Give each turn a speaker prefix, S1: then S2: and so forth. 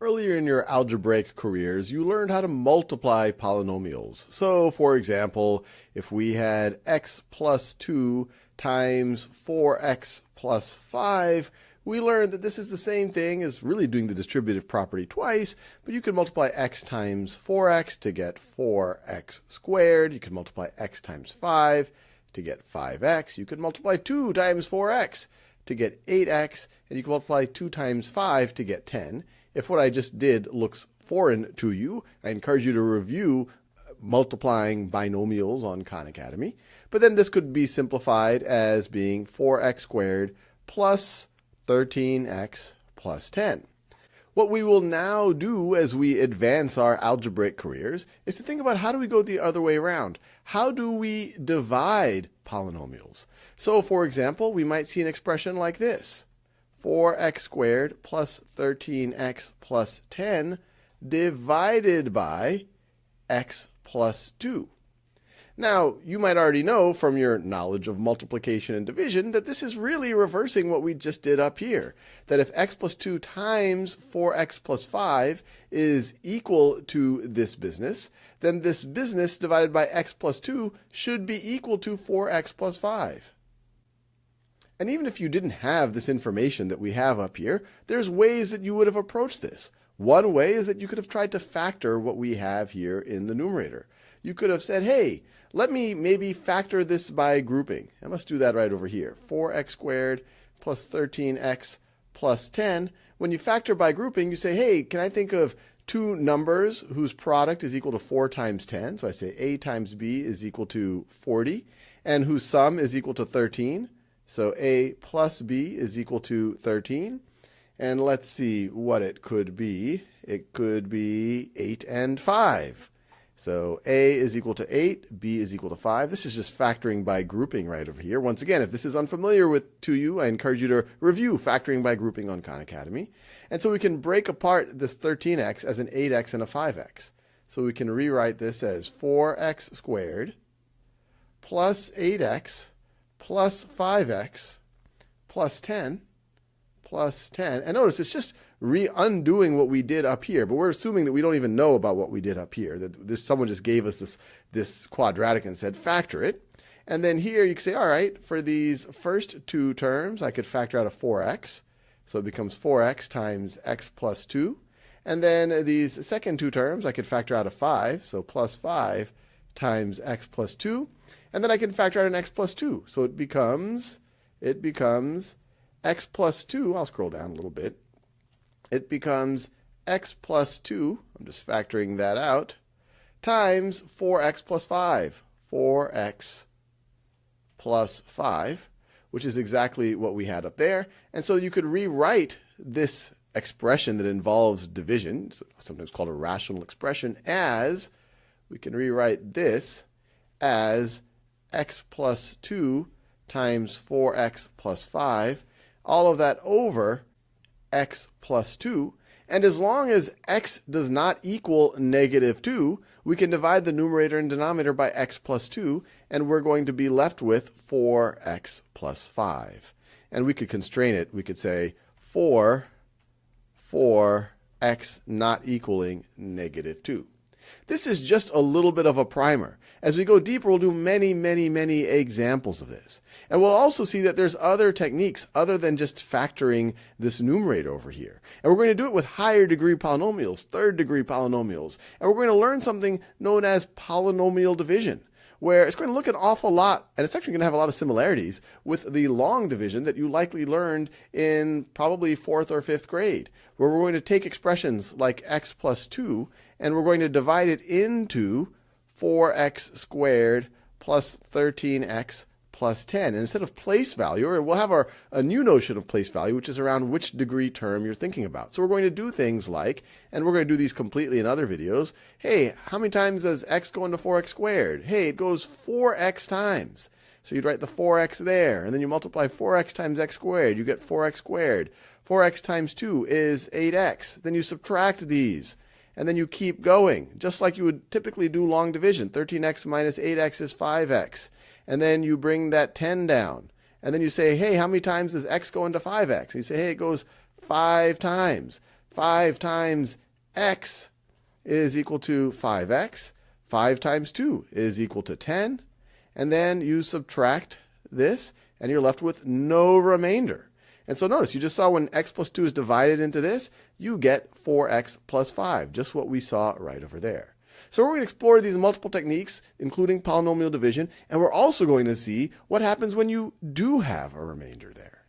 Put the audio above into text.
S1: Earlier in your algebraic careers, you learned how to multiply polynomials. So, for example, if we had x plus 2 times 4x plus 5, we learned that this is the same thing as really doing the distributive property twice, but you can multiply x times 4x to get 4x squared. You can multiply x times 5 to get 5x. You can multiply 2 times 4x to get 8x, and you can multiply 2 times 5 to get 10. If what I just did looks foreign to you, I encourage you to review multiplying binomials on Khan Academy. But then this could be simplified as being 4x squared plus 13x plus 10. What we will now do as we advance our algebraic careers is to think about how do we go the other way around. How do we divide polynomials? So, for example, we might see an expression like this. 4x squared plus 13x plus 10 divided by x plus 2. Now, you might already know from your knowledge of multiplication and division that this is really reversing what we just did up here. That if x plus 2 times 4x plus 5 is equal to this business, then this business divided by x plus 2 should be equal to 4x plus 5. And even if you didn't have this information that we have up here, there's ways that you would have approached this. One way is that you could have tried to factor what we have here in the numerator. You could have said, hey, let me maybe factor this by grouping. And let's do that right over here. 4x squared plus 13x plus 10. When you factor by grouping, you say, hey, can I think of two numbers whose product is equal to 4 times 10? So I say a times b is equal to 40, and whose sum is equal to 13. So a plus b is equal to 13. And let's see what it could be. It could be 8 and 5. So a is equal to 8, b is equal to 5. This is just factoring by grouping right over here. Once again, if this is unfamiliar to you, I encourage you to review factoring by grouping on Khan Academy. And so we can break apart this 13x as an 8x and a 5x. So we can rewrite this as 4x squared plus 8x plus 5x plus 10 plus 10. And notice it's just undoing what we did up here, but we're assuming that we don't even know about what we did up here, that someone just gave us this quadratic and said factor it. And then here you can say, all right, for these first two terms, I could factor out a 4x. So it becomes 4x times x plus 2. And then these second two terms, I could factor out a 5. So plus 5 times x plus 2. And then I can factor out an x plus 2. So it becomes x plus 2. I'll scroll down a little bit. It becomes x plus 2, I'm just factoring that out, times 4x plus 5. 4x plus 5, which is exactly what we had up there. And so you could rewrite this expression that involves division, sometimes called a rational expression, as, we can rewrite this as x plus 2 times 4x plus 5, all of that over x plus 2. And as long as x does not equal negative 2, we can divide the numerator and denominator by x plus 2, and we're going to be left with 4x plus 5. And we could constrain it. We could say 4 for x not equaling negative 2. This is just a little bit of a primer. As we go deeper, we'll do many, many, many examples of this. And we'll also see that there's other techniques other than just factoring this numerator over here. And we're going to do it with higher degree polynomials, third degree polynomials. And we're going to learn something known as polynomial division, where it's going to look an awful lot, and it's actually going to have a lot of similarities with the long division that you likely learned in probably 4th or 5th grade, where we're going to take expressions like x plus 2, and we're going to divide it into 4x squared plus 13x plus 10. And instead of place value, we'll have a new notion of place value, which is around which degree term you're thinking about. So we're going to do things like, and we're going to do these completely in other videos, hey, how many times does x go into 4x squared? Hey, it goes 4x times. So you'd write the 4x there, and then you multiply 4x times x squared, you get 4x squared. 4x times 2 is 8x. Then you subtract these. And then you keep going, just like you would typically do long division. 13x minus 8x is 5x. And then you bring that 10 down. And then you say, hey, how many times does x go into 5x? And you say, hey, it goes 5 times. 5 times x is equal to 5x. 5 times 2 is equal to 10. And then you subtract this, and you're left with no remainder. And so notice, you just saw when x plus 2 is divided into this, you get 4x plus 5, just what we saw right over there. So we're going to explore these multiple techniques, including polynomial division, and we're also going to see what happens when you do have a remainder there.